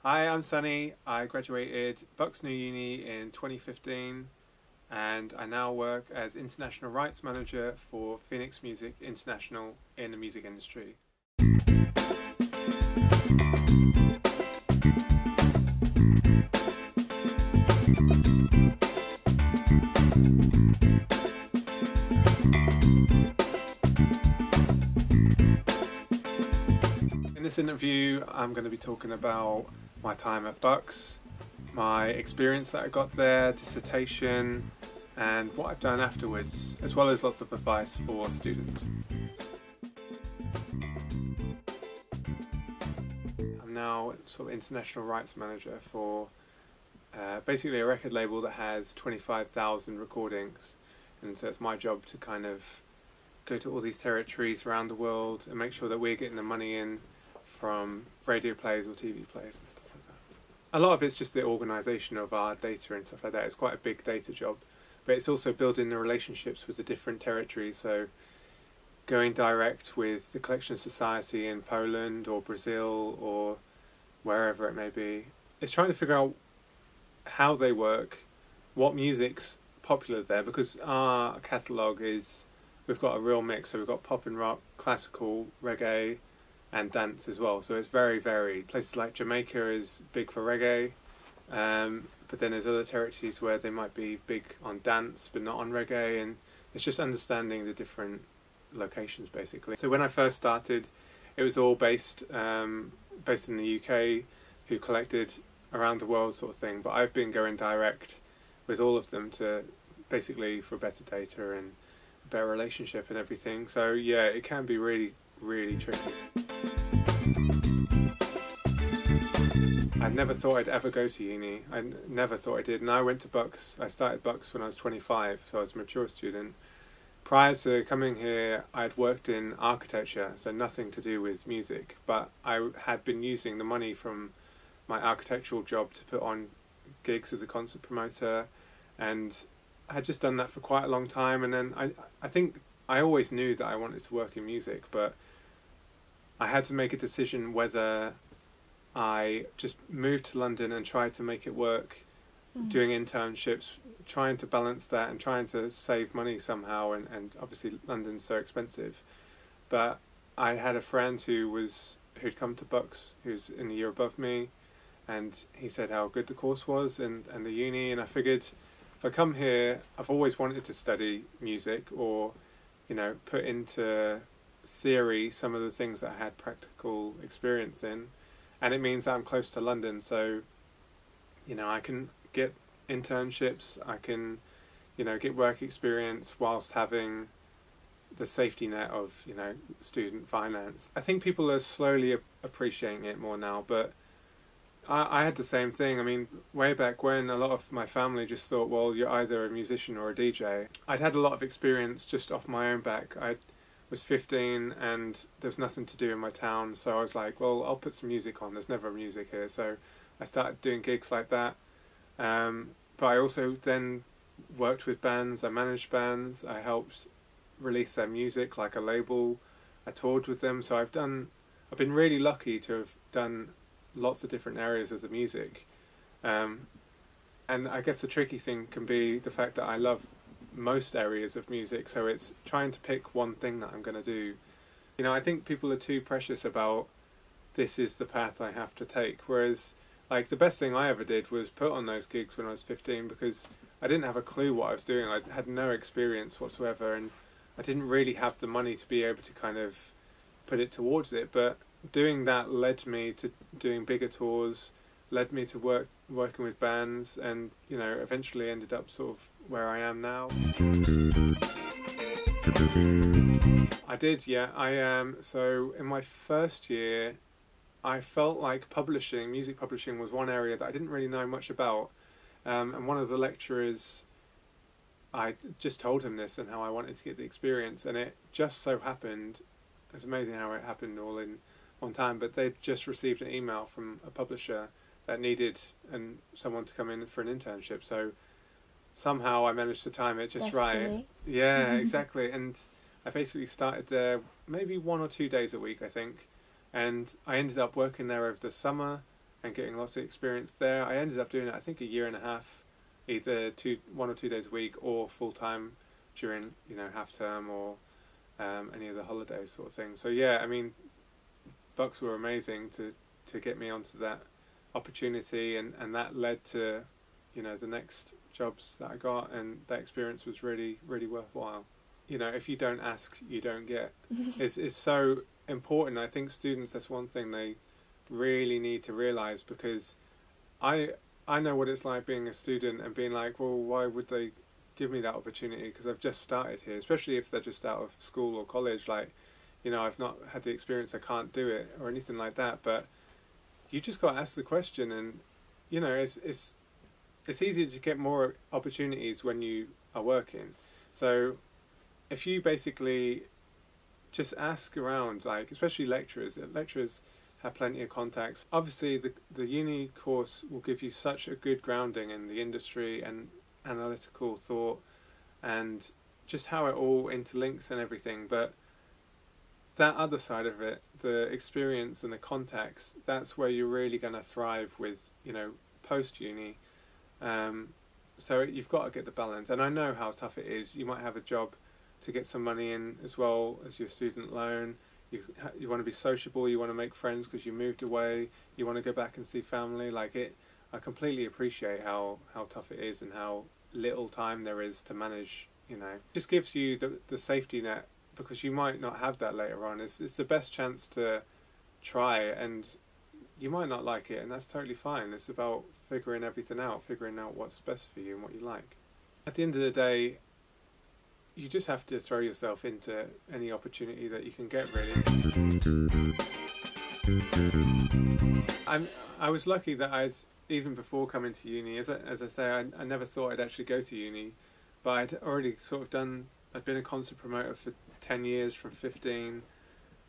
Hi, I'm Sunny. I graduated Bucks New Uni in 2015 and I now work as International Rights Manager for Phoenix Music International in the music industry. In this interview, I'm going to be talking about my time at Bucks, my experience that I got there, dissertation, and what I've done afterwards, as well as lots of advice for students. I'm now sort of international rights manager for basically a record label that has 25,000 recordings, and so it's my job to kind of go to all these territories around the world and make sure that we're getting the money in from radio plays or TV plays and stuff like that. A lot of it's just the organisation of our data and stuff like that. It's quite a big data job, but it's also building the relationships with the different territories. So going direct with the Collection Society in Poland or Brazil or wherever it may be. It's trying to figure out how they work, what music's popular there, because our catalogue is, we've got a real mix. So we've got pop and rock, classical, reggae, and dance as well, so it's very varied. Places like Jamaica is big for reggae, but then there's other territories where they might be big on dance but not on reggae, and it's just understanding the different locations basically. So when I first started, it was all based in the UK, who collected around the world sort of thing, but I've been going direct with all of them to basically for better data and a better relationship and everything. So yeah, it can be really tricky. I never thought I'd ever go to uni. I never thought I did. And I went to Bucks. I started Bucks when I was 25, so I was a mature student. Prior to coming here, I'd worked in architecture, so nothing to do with music. But I had been using the money from my architectural job to put on gigs as a concert promoter, and I had just done that for quite a long time. And then I think I always knew that I wanted to work in music, but I had to make a decision whether I just moved to London and tried to make it work, doing internships, trying to balance that and trying to save money somehow, and obviously London's so expensive. But I had a friend who'd come to Bucks, who's in the year above me, and he said how good the course was and the uni, and I figured if I come here, I've always wanted to study music or, you know, put into theory some of the things that I had practical experience in. And it means that I'm close to London, so, you know, I can get internships, I can, you know, get work experience whilst having the safety net of, you know, student finance. I think people are slowly appreciating it more now, but I had the same thing. I mean, way back when, a lot of my family just thought, well, you're either a musician or a DJ. I'd had a lot of experience just off my own back. I was 15 and there was nothing to do in my town, so I was like, well, I'll put some music on, there's never music here. So I started doing gigs like that, but I also then worked with bands, I managed bands, I helped release their music like a label, I toured with them. So I've been really lucky to have done lots of different areas of the music, and I guess the tricky thing can be the fact that I love most areas of music, so it's trying to pick one thing that I'm going to do. You know, I think people are too precious about this is the path I have to take, whereas like the best thing I ever did was put on those gigs when I was 15, because I didn't have a clue what I was doing. I had no experience whatsoever, and I didn't really have the money to be able to kind of put it towards it, but doing that led me to doing bigger tours, led me to working with bands, and, you know, eventually ended up sort of where I am now. I did, yeah. So in my first year, I felt like music publishing was one area that I didn't really know much about. And one of the lecturers, I just told him this and how I wanted to get the experience, and it just so happened, it's amazing how it happened all in one time, but they'd just received an email from a publisher that needed someone to come in for an internship. So somehow I managed to time it just right. Yeah, exactly. And I basically started there maybe 1 or 2 days a week, I think. And I ended up working there over the summer, and getting lots of experience there. I ended up doing it, I think, a year and a half, either 1 or 2 days a week or full time during, you know, half term or any of the holidays sort of thing. So yeah, I mean, Bucks were amazing to get me onto that opportunity, and that led to, you know, the next jobs that I got, and that experience was really, really worthwhile. You know, if you don't ask, you don't get. It's so important. I think students, that's one thing they really need to realise, because I know what it's like being a student and being like, well, why would they give me that opportunity? Because I've just started here, especially if they're just out of school or college. Like, you know, I've not had the experience, I can't do it or anything like that. But you just got to ask the question, and you know, it's easier to get more opportunities when you are working. So if you basically just ask around, like, especially lecturers have plenty of contacts. Obviously the uni course will give you such a good grounding in the industry and analytical thought and just how it all interlinks and everything, but that other side of it, the experience and the contacts, that's where you're really going to thrive with, you know, post-uni. So you've got to get the balance, and I know how tough it is. You might have a job to get some money in as well as your student loan. You want to be sociable, you want to make friends because you moved away, you want to go back and see family. Like, I completely appreciate how tough it is and how little time there is to manage, you know. It just gives you the safety net, because you might not have that later on. It's the best chance to try, and you might not like it, and that's totally fine. It's about figuring everything out, figuring out what's best for you and what you like. At the end of the day, you just have to throw yourself into any opportunity that you can get, really. I was lucky that even before coming to uni, as I say, I never thought I'd actually go to uni, but I'd already sort of I'd been a concert promoter for 10 years from 15.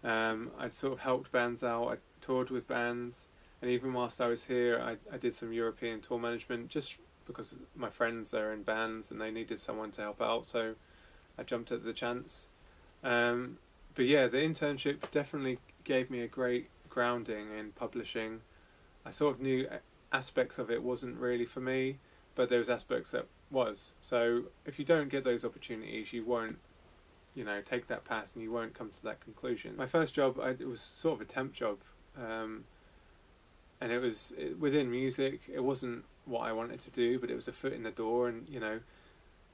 I'd sort of helped bands out, I toured with bands, and even whilst I was here, I did some European tour management, just because my friends are in bands and they needed someone to help out, so I jumped at the chance. But yeah, the internship definitely gave me a great grounding in publishing. I sort of knew aspects of it wasn't really for me, but there was aspects that was. So if you don't get those opportunities, you won't, you know, take that path, and you won't come to that conclusion. My first job, it was sort of a temp job, and it was within music. It wasn't what I wanted to do, but it was a foot in the door, and you know,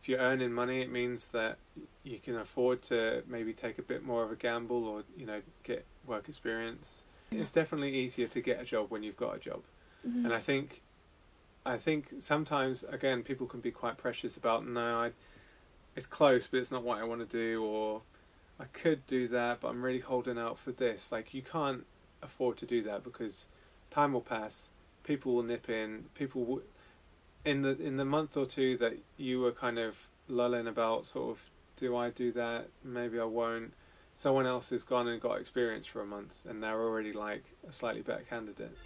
if you're earning money, it means that you can afford to maybe take a bit more of a gamble, or, you know, get work experience. It's definitely easier to get a job when you've got a job. Mm-hmm. And I think sometimes, again, people can be quite precious about, it's close, but it's not what I want to do, or I could do that, but I'm really holding out for this. Like, you can't afford to do that, because time will pass, people will nip in, in the month or two that you were kind of lulling about, sort of, do I do that? Maybe I won't. Someone else has gone and got experience for a month, and they're already like a slightly better candidate.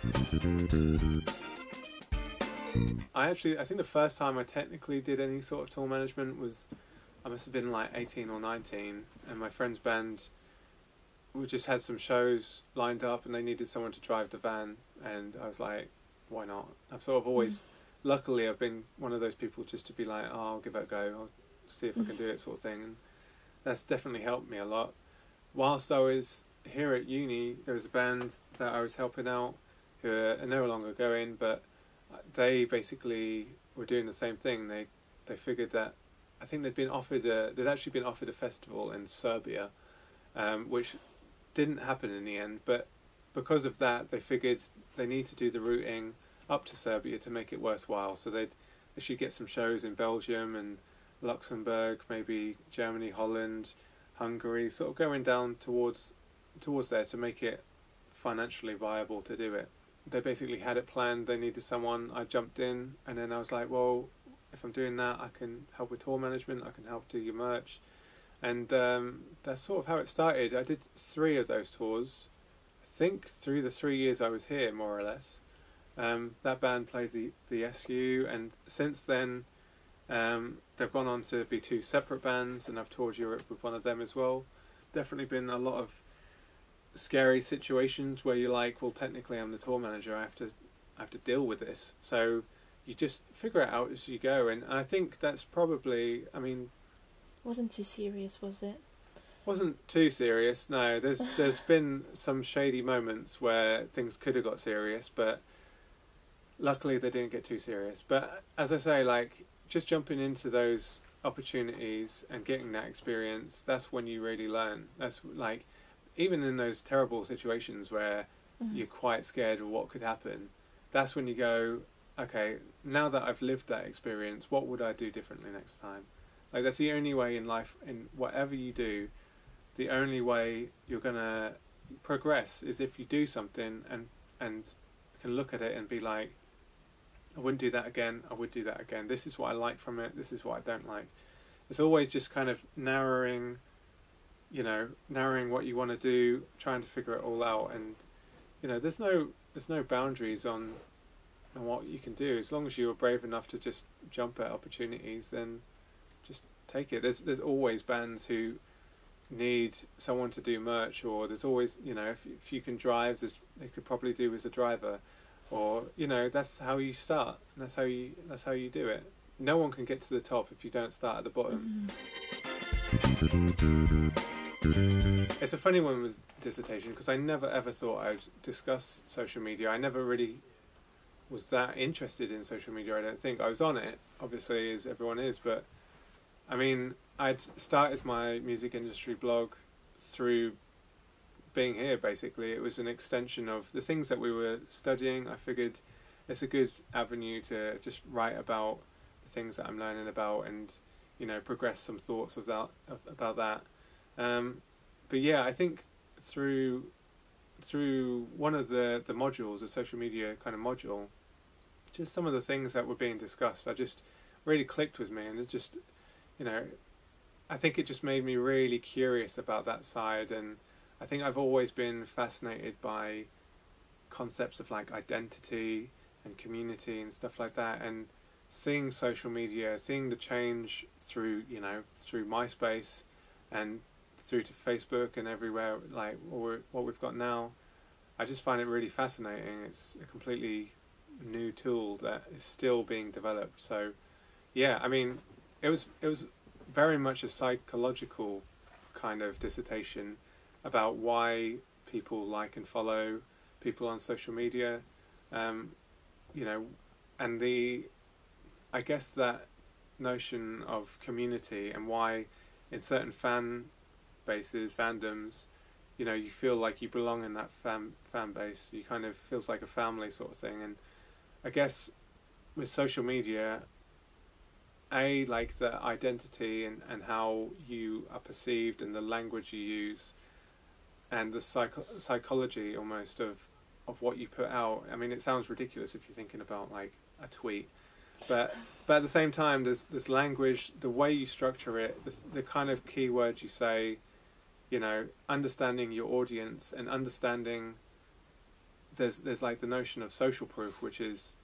I think the first time I technically did any sort of tour management was, I must have been like 18 or 19, and my friend's band, we just had some shows lined up and they needed someone to drive the van, and I was like, why not? I've sort of always, luckily I've been one of those people just to be like, oh, I'll give it a go, I'll see if I can do it, sort of thing, and that's definitely helped me a lot. Whilst I was here at uni, there was a band that I was helping out who are no longer going, but they basically were doing the same thing. They figured that, I think they'd actually been offered a festival in Serbia, which didn't happen in the end, but because of that, they figured they need to do the routing up to Serbia to make it worthwhile. So they should get some shows in Belgium and Luxembourg, maybe Germany, Holland, Hungary, sort of going down towards there to make it financially viable to do it. They basically had it planned, they needed someone, I jumped in, and then I was like, well, if I'm doing that, I can help with tour management, I can help do your merch. And that's sort of how it started. I did 3 of those tours, I think through the 3 years I was here, more or less. That band played the SU, and since then they've gone on to be 2 separate bands, and I've toured Europe with one of them as well. It's definitely been a lot of scary situations where you're like, well, technically I'm the tour manager, I have to I have to deal with this. So you just figure it out as you go, and I think that's probably, I mean, wasn't too serious, was it? Wasn't too serious. No, there's been some shady moments where things could have got serious, but luckily they didn't get too serious. But as I say, like, just jumping into those opportunities and getting that experience, that's when you really learn. That's like, even in those terrible situations where you're quite scared of what could happen, that's when you go, okay, now that I've lived that experience, what would I do differently next time? Like, that's the only way in life, in whatever you do, the only way you're going to progress is if you do something and can look at it and be like, I wouldn't do that again, I would do that again. This is what I like from it, this is what I don't like. It's always just kind of narrowing what you want to do, trying to figure it all out. And, you know, there's no boundaries on what you can do. As long as you are brave enough to just jump at opportunities, then just take it. There's always bands who need someone to do merch, or there's always, you know, if you can drive, they could probably do as a driver, or, you know, that's how you start, and that's how you do it. No one can get to the top if you don't start at the bottom. It's a funny one with Dissertation, because I never ever thought I'd discuss social media. I never really was that interested in social media. I don't think I was on it, obviously, as everyone is, but I mean, I'd started my music industry blog through being here, basically. It was an extension of the things that we were studying. I figured it's a good avenue to just write about the things that I'm learning about and, you know, progress some thoughts about that. But yeah, I think through one of the modules, a social media kind of module, just some of the things that were being discussed, I just really clicked with me, and it just, you know, I think it just made me really curious about that side. And I think I've always been fascinated by concepts of like identity and community and stuff like that, and seeing social media, seeing the change through MySpace and through to Facebook and everywhere, like what we've got now, I just find it really fascinating. It's a completely new tool that is still being developed. So yeah, I mean, it was very much a psychological kind of dissertation about why people like and follow people on social media, you know, and I guess that notion of community, and why in certain fan bases, fandoms, you know, you feel like you belong in that fan base. You kind of feels like a family sort of thing. And I guess with social media, like the identity and how you are perceived and the language you use and the psychology almost of what you put out. I mean, it sounds ridiculous if you're thinking about like a tweet, but at the same time, there's language, the way you structure it, the kind of keywords you say, you know, understanding your audience and understanding there's like the notion of social proof, which is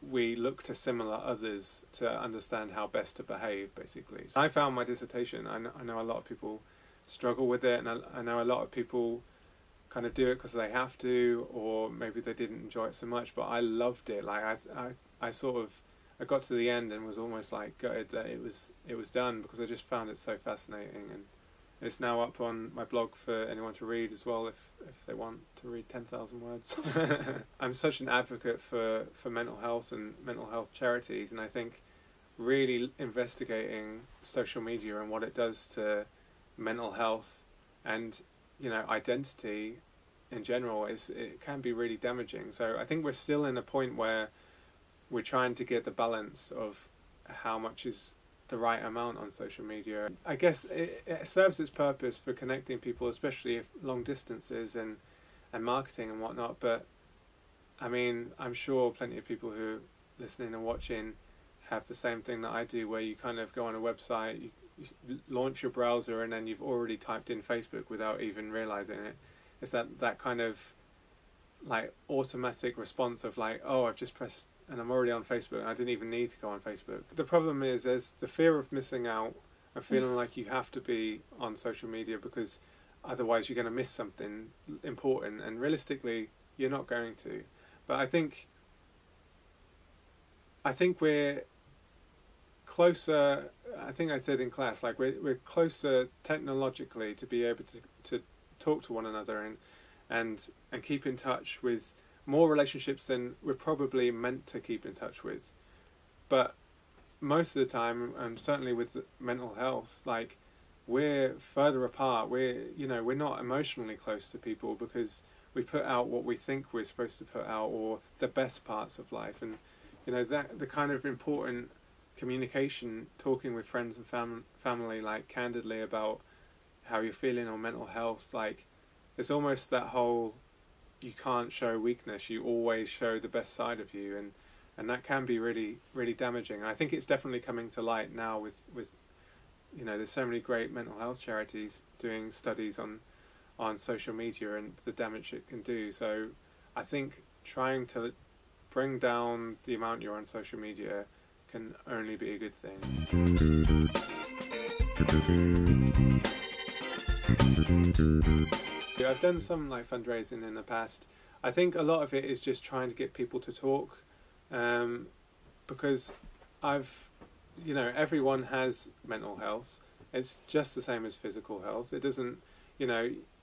we look to similar others to understand how best to behave, basically. So I found my dissertation, I know a lot of people struggle with it, and I know a lot of people kind of do it because they have to, or maybe they didn't enjoy it so much, but I loved it. Like I got to the end and was almost like gutted that it was done, because I just found it so fascinating. And it's now up on my blog for anyone to read as well, if they want to read 10,000 words. I'm such an advocate for mental health and mental health charities, and I think really investigating social media and what it does to mental health and, you know, identity in general, it can be really damaging. So I think we're still in a point where we're trying to get the balance of how much is the right amount on social media. I guess it serves its purpose for connecting people, especially if long distances and marketing and whatnot. But I mean, I'm sure plenty of people who are listening and watching have the same thing that I do, where you kind of go on a website, you launch your browser, and then you've already typed in Facebook without even realizing it. It's that kind of like automatic response of like, oh, I've just pressed and I'm already on Facebook, and I didn't even need to go on Facebook. The problem is there's the fear of missing out and feeling like you have to be on social media because otherwise you're going to miss something important, and realistically you're not going to. But I think we're closer. I think I said in class, like we're closer technologically to be able to talk to one another and keep in touch with more relationships than we're probably meant to keep in touch with. But most of the time, and certainly with mental health, like we're further apart. We're not emotionally close to people because we put out what we think we're supposed to put out, or the best parts of life, and that the kind of important communication, talking with friends and family, like candidly about how you're feeling on mental health. Like it's almost that whole, you can't show weakness, you always show the best side of you, and that can be really, really damaging. And I think it's definitely coming to light now with there's so many great mental health charities doing studies on social media and the damage it can do. So I think trying to bring down the amount you're on social media can only be a good thing. I've done some like fundraising in the past. I think a lot of it is just trying to get people to talk, because everyone has mental health. It's just the same as physical health. It doesn't,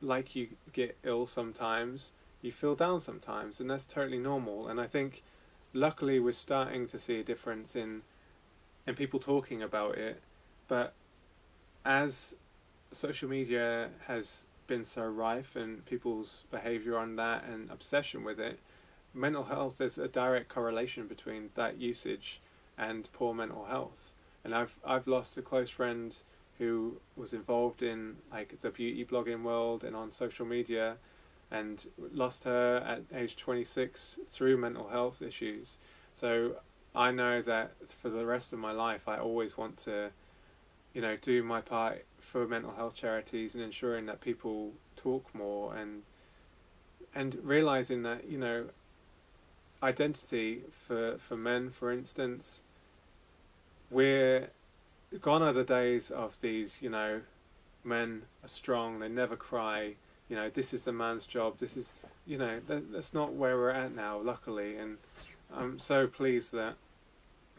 like you get ill sometimes, you feel down sometimes, and that's totally normal. And I think luckily we're starting to see a difference in people talking about it. But as social media has been so rife and people's behaviour on that and obsession with it, mental health, there's a direct correlation between that usage and poor mental health. And I've lost a close friend who was involved in like the beauty blogging world and on social media, and lost her at age 26 through mental health issues. So I know that for the rest of my life I always want to do my part for mental health charities and ensuring that people talk more, and realizing that identity for men, for instance, we're gone are the days of these men are strong, they never cry, this is the man's job, this is that's not where we're at now, luckily. And I'm so pleased that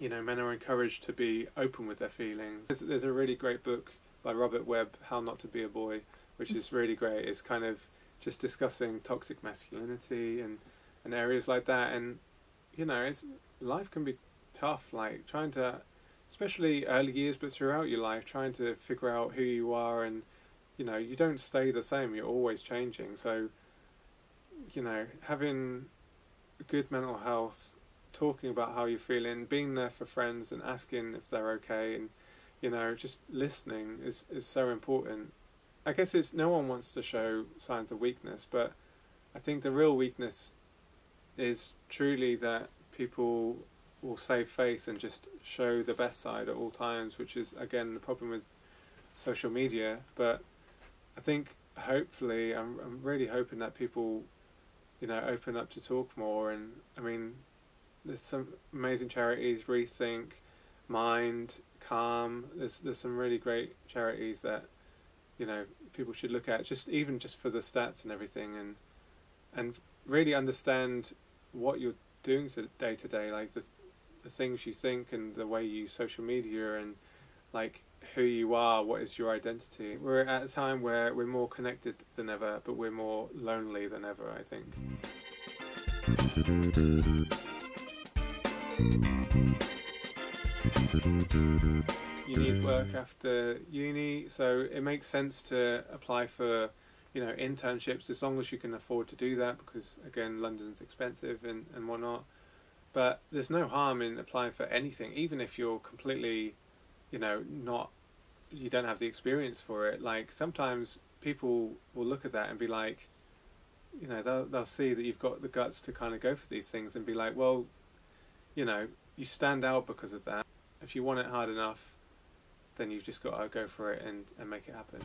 men are encouraged to be open with their feelings. There's a really great book by Robert Webb, How Not to Be a Boy, which is really great. It's kind of just discussing toxic masculinity and areas like that. And life can be tough, like trying to, especially early years, but throughout your life, trying to figure out who you are. And you don't stay the same, you're always changing. So having good mental health, talking about how you're feeling, being there for friends and asking if they're okay, and just listening is so important. I guess it's, no one wants to show signs of weakness, but I think the real weakness is truly that people will save face and just show the best side at all times, which is again the problem with social media. But I think hopefully, I'm really hoping that people open up to talk more. And I mean, there's some amazing charities, Rethink, Mind, Calm. There's some really great charities that people should look at, just for the stats and everything, and really understand what you're doing day to day, like the things you think and the way you use social media, and like who you are, what is your identity. We're at a time where we're more connected than ever, but we're more lonely than ever, I think. You need work after uni, so it makes sense to apply for internships as long as you can afford to do that, because again London's expensive and whatnot. But there's no harm in applying for anything, even if you're completely you don't have the experience for it. Like sometimes people will look at that and be like, they'll see that you've got the guts to kind of go for these things and be like, well, you stand out because of that. If you want it hard enough, then you've just got to go for it and make it happen.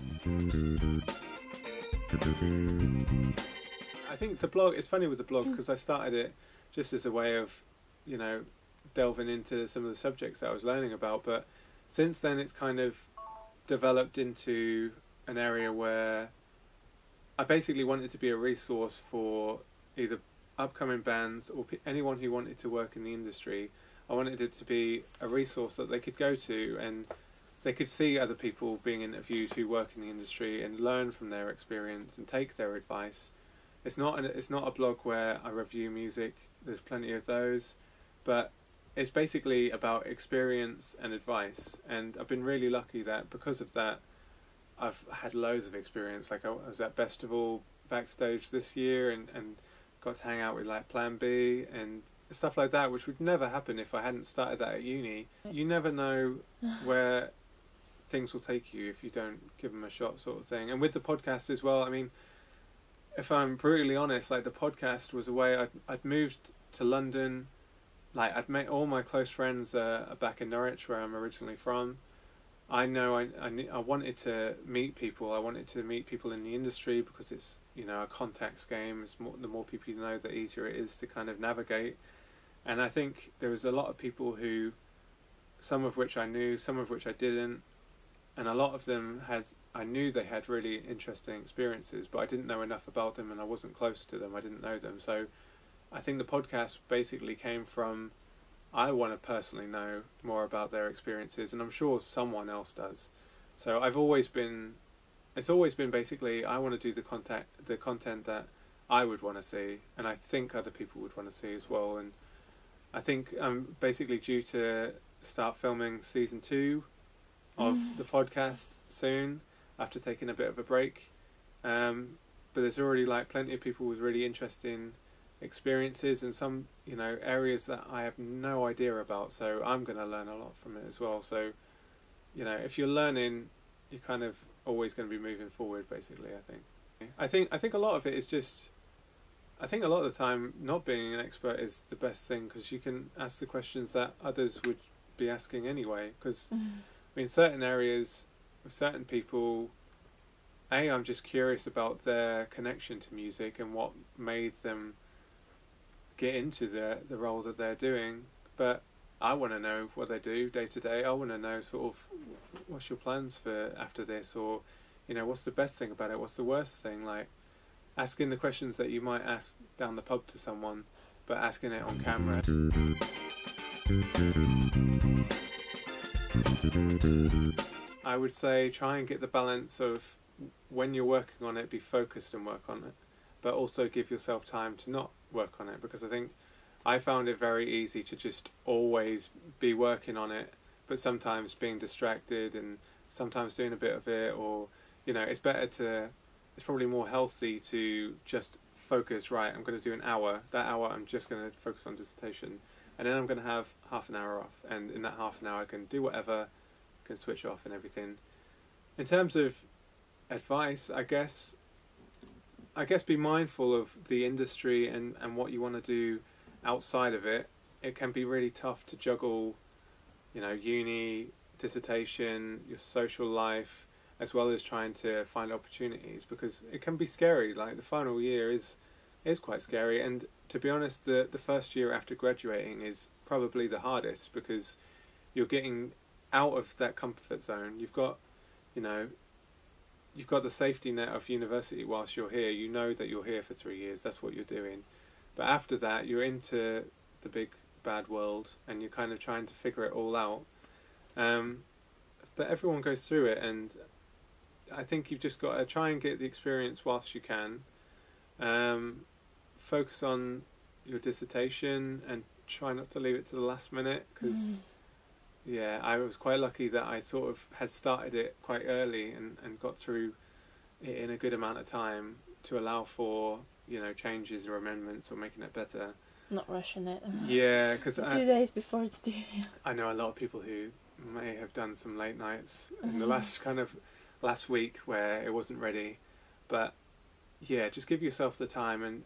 I think the blog, it's funny with the blog, because I started it just as a way of, delving into some of the subjects that I was learning about. But since then it's kind of developed into an area where I basically wanted to be a resource for either upcoming bands or anyone who wanted to work in the industry, I wanted it to be a resource that they could go to and they could see other people being interviewed who work in the industry and learn from their experience and take their advice. It's not a blog where I review music. There's plenty of those, but it's basically about experience and advice. And I've been really lucky that because of that, I've had loads of experience. Like I was at Festival backstage this year and got to hang out with like Plan B and stuff like that, which would never happen if I hadn't started that at uni. You never know where things will take you if you don't give them a shot, sort of thing. And with the podcast as well, I mean, if I'm brutally honest, like the podcast was a way I'd moved to London, like I'd met all my close friends are back in Norwich where I'm originally from. I know I wanted to meet people. I wanted to meet people in the industry because it's, you know, a contacts game. It's the more people you know, the easier it is to kind of navigate. And I think there was a lot of people who, some of which I knew, some of which I didn't, and a lot of them I knew they had really interesting experiences, but I didn't know enough about them and I wasn't close to them. I didn't know them. So I think the podcast basically came from, I want to personally know more about their experiences, and I'm sure someone else does. So it's always been basically, I want to do the content that I would want to see, and I think other people would want to see as well. And I think I'm basically due to start filming season 2 of the podcast soon, after taking a bit of a break. But there's already like plenty of people with really interesting experiences and some, you know, areas that I have no idea about, so I'm going to learn a lot from it as well. So, you know, if you're learning, you're kind of always going to be moving forward, basically. I think a lot of it is just, I think a lot of the time not being an expert is the best thing, because you can ask the questions that others would be asking anyway. Because I mean, certain areas with certain people, I'm just curious about their connection to music and what made them get into the role that they're doing. But I want to know what they do day to day. I want to know sort of what's your plans for after this, or, you know, what's the best thing about it, what's the worst thing. Like asking the questions that you might ask down the pub to someone, but asking it on camera. I would say try and get the balance of, when you're working on it, be focused and work on it, but also give yourself time to not work on it, because I think I found it very easy to just always be working on it, but sometimes being distracted and sometimes doing a bit of it, or, you know, it's probably more healthy to just focus. Right, I'm going to do an hour. That hour I'm just going to focus on dissertation, and then I'm going to have half an hour off, and in that half an hour I can do whatever, can switch off and everything. In terms of advice, I guess be mindful of the industry and what you want to do outside of it. It can be really tough to juggle, you know, uni, dissertation, your social life, as well as trying to find opportunities, because it can be scary. Like the final year is quite scary, and to be honest, the first year after graduating is probably the hardest, because you're getting out of that comfort zone. You've got the safety net of university whilst you're here. You know that you're here for 3 years, that's what you're doing. But after that, you're into the big bad world, and you're kind of trying to figure it all out. But everyone goes through it, and I think you've just got to try and get the experience whilst you can. Focus on your dissertation and try not to leave it to the last minute, because yeah, I was quite lucky that I sort of had started it quite early and got through it in a good amount of time to allow for, you know, changes or amendments or making it better. Not rushing it. Yeah, because 2 days before it's due. I know a lot of people who may have done some late nights in the last week where it wasn't ready. But yeah, just give yourself the time, and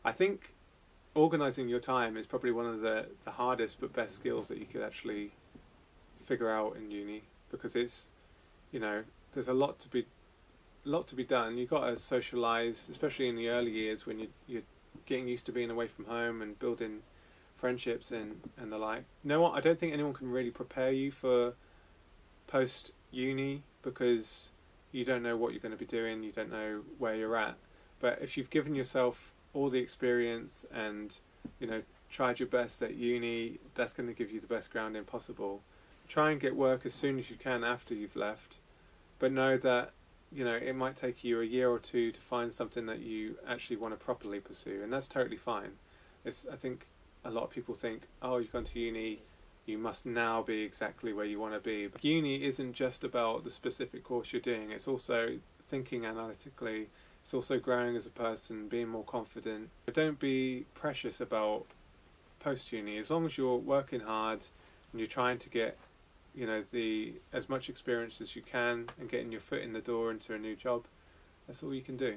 I think organising your time is probably one of the hardest but best skills that you could actually figure out in uni, because it's, you know, there's a lot to be done. You've got to socialise, especially in the early years when you're getting used to being away from home and building friendships and the like. I don't think anyone can really prepare you for post uni, because you don't know what you're going to be doing, you don't know where you're at. But if you've given yourself all the experience and, tried your best at uni, that's going to give you the best grounding possible. Try and get work as soon as you can after you've left, but know that, it might take you a year or two to find something that you actually want to properly pursue, and that's totally fine. I think a lot of people think, oh, you've gone to uni, you must now be exactly where you want to be. But uni isn't just about the specific course you're doing, it's also thinking analytically, it's also growing as a person, being more confident. But don't be precious about post-uni. As long as you're working hard and you're trying to get as much experience as you can and getting your foot in the door into a new job, that's all you can do.